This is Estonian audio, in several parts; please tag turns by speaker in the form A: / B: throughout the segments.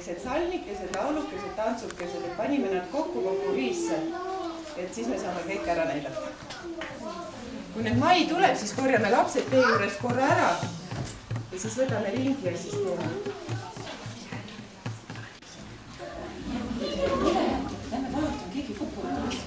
A: väiksed salmikesed, laulukesed, tantsukesed, et panime nad kokku riisse, et siis me saame kõik ära näidata. Kui nüüd mai tuleb, siis korjame lapsed tee juures korra ära ja siis võtame ringi ja siis teeme. Lähme vaatame, keegi kokku võtame.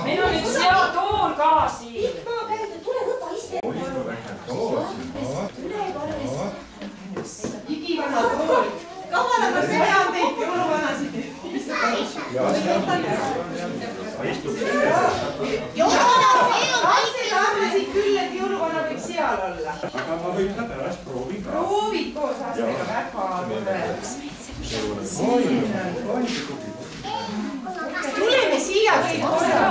B: Meil on üks hea tool ka siin.
C: Tule võta ise.
A: Igivana tool. Kavalama sean teid jõuluvanasid. Lapsed arvasid küll, et jõuluvana võiks seal olla.
D: Aga ma võib ka pärast proovin ka.
A: Proovid koos aastaga väga tore. Tuleme siia kõik korra.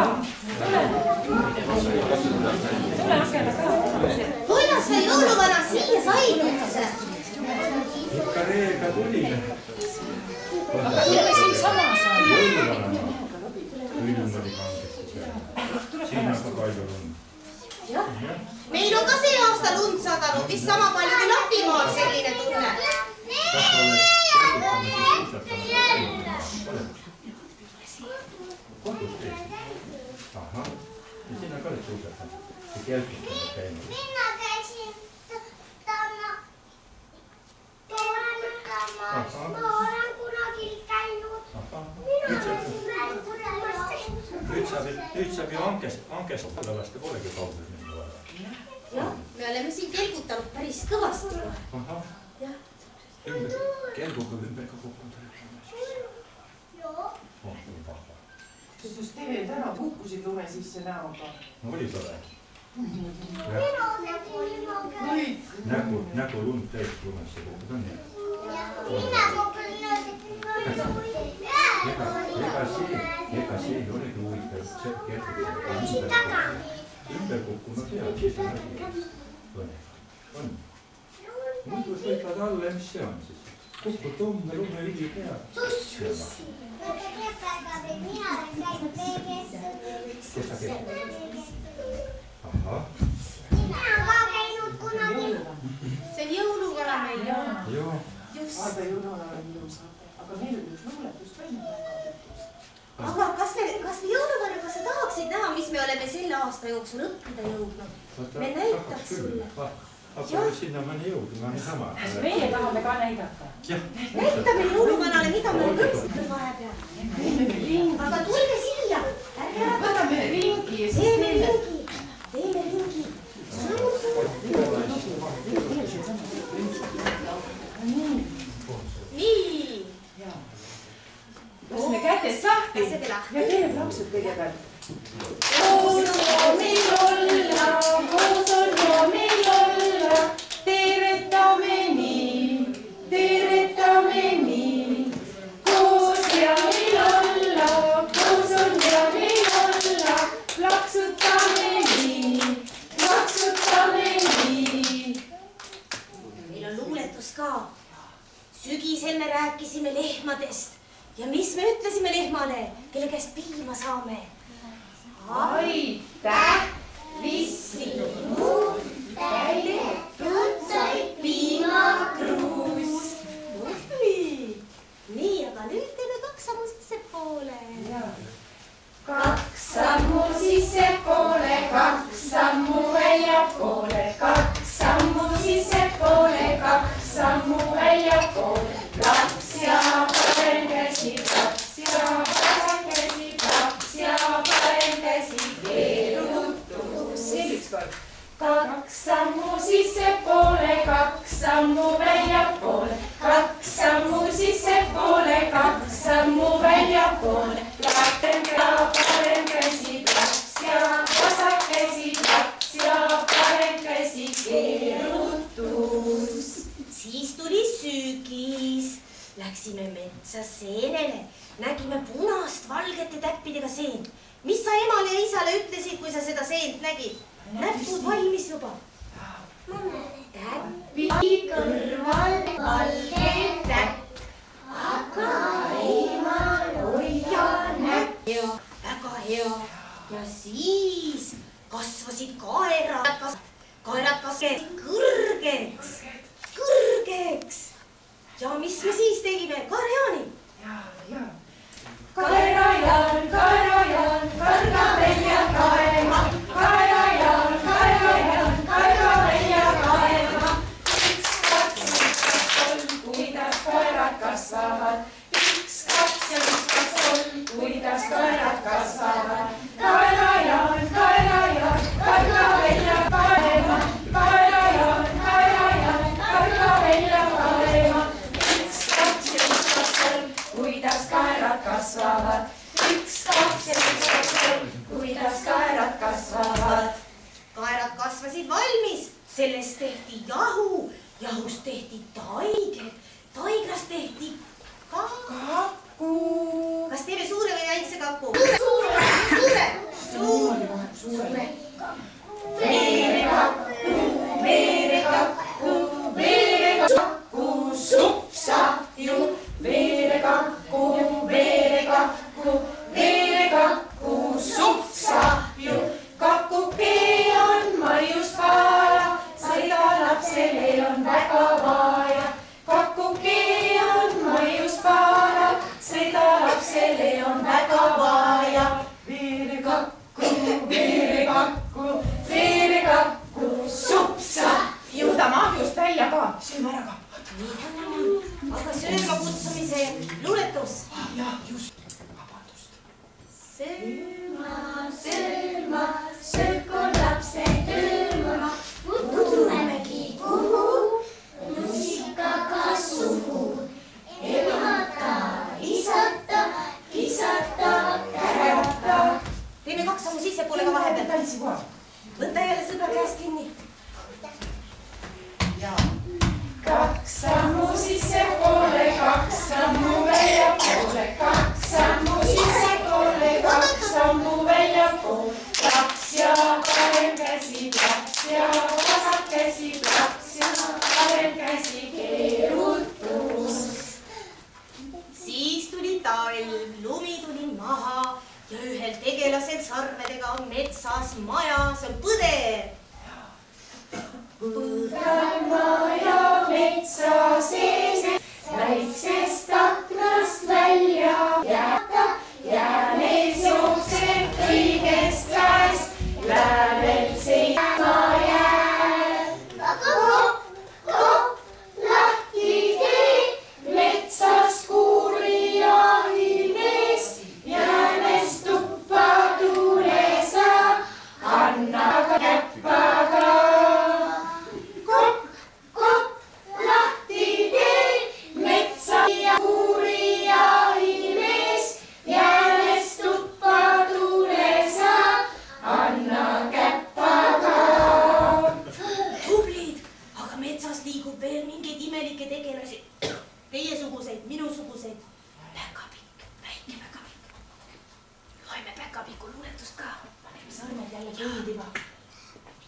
C: Kuidas sa jõuluvana siia said üldse?
D: Ikka reega tulime.
B: Aga ilme siin sama saab.
D: Jõuluvana. Külm oli kangesti seal. Siin on ka palju lund.
C: Meil on ka see aasta lund sadanud, vist sama palju kui Lapimaal selline tunne.
D: Kas oled selgitama siis suusatama? Kodus teed? Ahah. Ja sinna ka oled suusatama? Ja kelkistanud käinud?
E: Minna käisin toorentamas. Ma olen kunagi käinud. Mina olen
D: nüüd saab ju ankest laste poolegi kaugel minna vaja.
C: Jah, me oleme siin kelgutanud päris kõvasti.
D: Ahah. Kelguga ümber ka kukkunud.
A: Kustus teil täna kukkusid lume sisse näoga.
D: No oli tore. Nägu lund täis lumesse kukkud on nii. Ega see ei olegi huvitav. Ümber kukkunud hea, siis on nägi. On. Muidu võivad alla ja mis see on siis? Kukkud lume vili peab. Kes sa käib? Ahah.
C: See on jõuluvara meil.
D: Joo.
A: Vaata jõuluvara on ilus. Aga meil on üks luuletust välja väga.
C: Aga kas me jõuluvaraga sa tahaksid näha, mis me oleme selle aasta jooksul õppida jõudnud? Me näitaks sulle.
D: Aga sinna ma ei jõudnud, ma olen sama.
B: Kas meie tahame ka näidata?
C: Näitame jõuluvanale, mida me oleme õppinud vahepeal. Aga tulge siia.
A: Võtame ringi ja siis teeme.
C: Teeme ringi. Nii.
A: Laseme käted lahti ja teeme plaksud kõigepealt. Koos on meil olla, koos on meil olla, teretame nii. Koos ja meil olla, koos on ja meil olla, plaksutame nii.
C: Meil on luuletus ka. Sügisel me rääkisime lehmadest ja mis me ütlesime lehmale, kelle käest piima saame?
A: Aitäh, vissinu, täidetud sai piimakruus.
C: Nii, aga nüüd teeme 2 sammu sissepoole.
A: 2 sammu sissepoole, 2 sammu väljapoole, 2 sammu sissepoole, 2 sammu väljapoole. Laps ja parem käsi, laps ja vasak käsi, laps ja parem käsi, keerutus. Veel üks kord. 2 sammu sissepoole, 2 sammu väljapoole, 2 sammu sissepoole, 2 sammu väljapoole. Laps ja parem käsi, laps ja vasak käsi, laps ja parem käsi, keerutus.
C: Siis tuli sügis. Läksime metsa seenele. Nägime punast valgete täppidega seent. Mis sa emale ja isale ütlesid, kui sa seda seent nägid? Näpud valmis juba. Täppi kõrval valge täpp, aga emal hoia näpp. Väga hea. Ja siis kasvasid kaerad. Kaerad kasvasid kõrgeks. Ja mis me siis tegime? Kaerajani.
A: Kaerajaan, karga välja kaema. Kaerajaan, karga välja kaema. 1, 2, 3, kuidas kaerad kasvavad. 1, 2 ja 1, 2, 3, kuidas kaerad kasvavad. Kaerajaan, karga välja kaema. Kaerajaan, karga välja kaema. 1, 2 ja 1, 2, 3, kuidas kaerad kasvavad. 1, 2 ja 1, 2, 3, kuidas kaerad kasvavad.
C: Kaerad kasvasid valmis. Sellest tehti jahu. Jahust tehti taiged. Taigrast tehti
A: Kaku.
C: Kas teeme suure või väikse kaku? Suure.
A: Veerekakku, supsahju. Veerekakku, supsahju. Kakuke on marjus vaja, seda lapsele on väga vaja. Kakuke on marjus vaja, seda lapsele on väga vaja. Veerekakku, supsahju. Võtame ahjust välja ka, sööme ära ka.
C: Aga sööma kutsumise luuletus.
A: Jah, just. Vabandust.
C: Sööma sööma, sööku lapsed ööma. Tulemegi kuhu, lusikaga suhu. Emata, isata, kisata, kärata. Teeme 2 sammu sissepoole ka vahepeal. Võta jälle sõbra käest kinni.
A: Ja 2 sammu sissepoole, 2 sammu väljapoole, 2 sammu sissepoole, 2 sammu väljapoole. Plaks ja parem käsi, plaks ja vasak käsi, plaks ja parem käsi, keerutus.
C: Siis tuli talv, lumi tuli maha ja ühel tegelasel sarvedega on metsas maja, see on põder.
A: Põder maja metsa sees, väiksest aknast välja jätta. Jäänes jookseb kõigest käest, lävelt seisma jääb. Kopp, kopp, lahti tee, metsas kuuri jahimees. Jäänes tuppa tuule saab, anna käppaga. Kopp, kopp, lahti tee, metsa ja kuuri jahimees. Jäänes tuppa tuule saab, anna käppaga.
C: Tublid, aga metsas liigub veel mingeid imelikke tegelasi. Teiesuguseid, minusuguseid. Päkapikk, väike päkapikk. Loeme päkapiku luuletust ka. Paneme sõrmed jälle kõndima.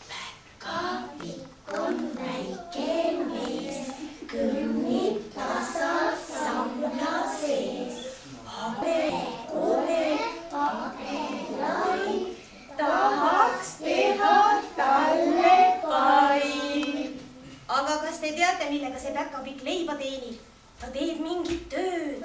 C: Päkapikk on väike mees, kõnnib tasas sambla sees. Habe, lai, tahaks teha talle pai. Aga kas te teate, millega see päkapikk leiba teenib? Ta teeb mingit tööd.